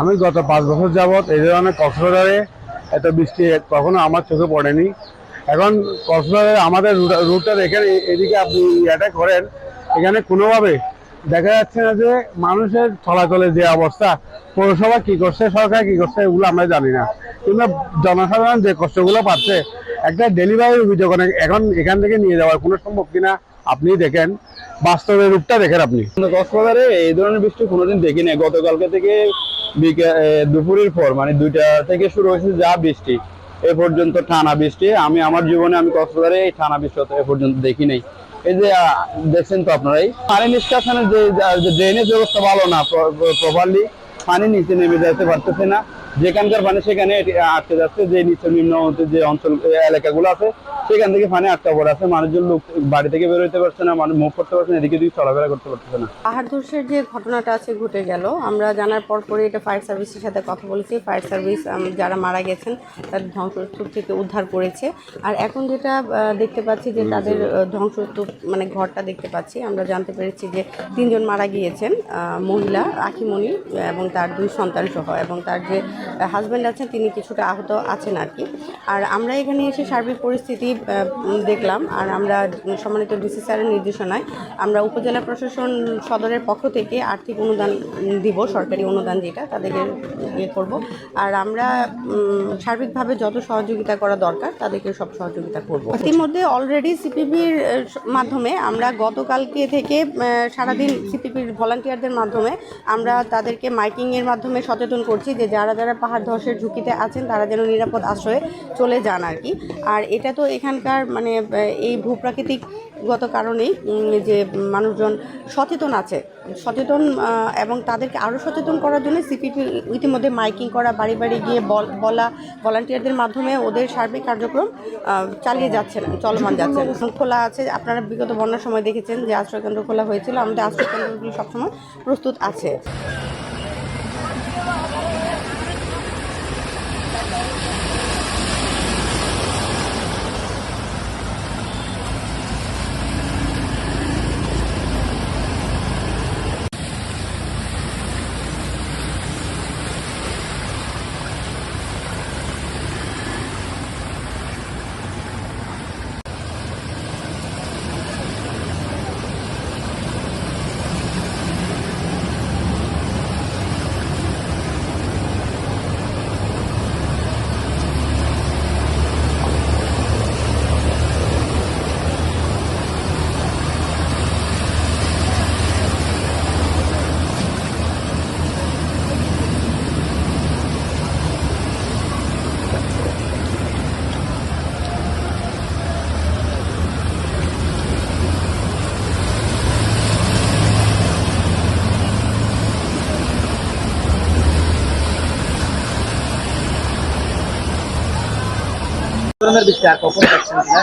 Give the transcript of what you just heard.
আমি গত 5 বছর যাবৎ এই ধরনের কক্সবাজারে এত বৃষ্টি কখনো আমার চোখে পড়েনি। এখন কক্সবাজারে আমাদের রুটটা দেখেন, এদিকে আপনি এটা করেন, এখানে কোনোভাবে দেখা যাচ্ছে না যে মানুষের চলাচলের যে অবস্থা, পৌরসভা কি করছে, সরকার কি করছে, এগুলো আমরা জানি না, কিংবা জনসাধারণ যে কষ্টগুলো পাচ্ছে। একটা ডেলিভারি অভিযোগ এখন এখান থেকে নিয়ে যাওয়ার কোনো সম্ভব কিনা আপনি দেখেন, বাস্তবের রূপটা দেখেন আপনি। কক্সবাজারে এই ধরনের বৃষ্টি কোনোদিন দেখি না। গতকালকে থেকে দুপুরের পর মানে 2টা থেকে শুরু হয়েছে যা বৃষ্টি, এ পর্যন্ত টানা বৃষ্টি। আমি আমার জীবনে কক্সবাজারে এই টানা বৃষ্টি এ পর্যন্ত দেখি নাই। এই যে দেখছেন তো আপনারাই, পানি নিষ্কাশনের যে ড্রেনেজ ব্যবস্থা ভালো না, প্রপারলি পানি নিচে নেমে যেতে পারতেছে না। যেখানকার পানি সেখানে আটকে যাচ্ছে। যে নিচে নিম্ন যে অঞ্চল এলাকাগুলো আছে সেখান থেকে পানি আটকা পড়ে আছে। মানুষজন লোক বাড়ি থেকে বের হইতে পারছে না, মানুষ মুভ করতে পারছে না, এদিকে দিকে চলাফেরা করতে পারছে না। পাহাড় ধসের যে ঘটনাটা আছে ঘটে গেল, আমরা জানার পরই এটা ফায়ার সার্ভিসের সাথে কথা বলেছি। ফায়ার সার্ভিস যারা মারা গেছেন তাদের ধ্বংসস্তূপ থেকে উদ্ধার করেছে। আর এখন যেটা দেখতে পাচ্ছি যে তাদের ধ্বংসস্তূপ মানে ঘরটা দেখতে পাচ্ছি, আমরা জানতে পেরেছি যে 3 জন মারা গিয়েছেন, মহিলা আখিমণি এবং তার 2 সন্তান সহ, এবং তার যে হাজব্যান্ড আছেন তিনি কিছুটা আহত আছেন আর কি। আর আমরা এখানে এসে সার্বিক পরিস্থিতি দেখলাম। আর আমরা সম্মানিত ডিসি স্যারের নির্দেশনায় আমরা উপজেলা প্রশাসন সদরের পক্ষ থেকে আর্থিক অনুদান দিব, সরকারি অনুদান যেটা তাদেরকে করব। আর আমরা সার্বিকভাবে যত সহযোগিতা করা দরকার তাদেরকে সব সহযোগিতা করব। ইতিমধ্যে অলরেডি সিপিপির মাধ্যমে আমরা গতকালকে থেকে সারাদিন সিপিপির ভলান্টিয়ারদের মাধ্যমে আমরা তাদেরকে মাইকিংয়ের মাধ্যমে সচেতন করছি যে যারা যারা পাহাড় ধসের ঝুঁকিতে আছেন তারা যেন নিরাপদ আশ্রয়ে চলে যান আর কি। আর এটা তো এখানকার মানে এই ভূপ্রাকৃতিকগত কারণেই যে মানুষজন সচেতন এবং তাদেরকে আরও সচেতন করার জন্য সিপিপি ইতিমধ্যে মাইকিং করা, বাড়ি বাড়ি গিয়ে বলা, ভলান্টিয়ারদের মাধ্যমে ওদের সার্বিক কার্যক্রম চলমান যাচ্ছেন। খোলা আছে, আপনারা বিগত বন্যার সময় দেখেছেন যে আশ্রয়কেন্দ্র খোলা হয়েছিল। আমাদের আশ্রয়কেন্দ্রগুলি সবসময় প্রস্তুত আছে। ধরনের বৃষ্টি আর কখন পাচ্ছেন কিনা?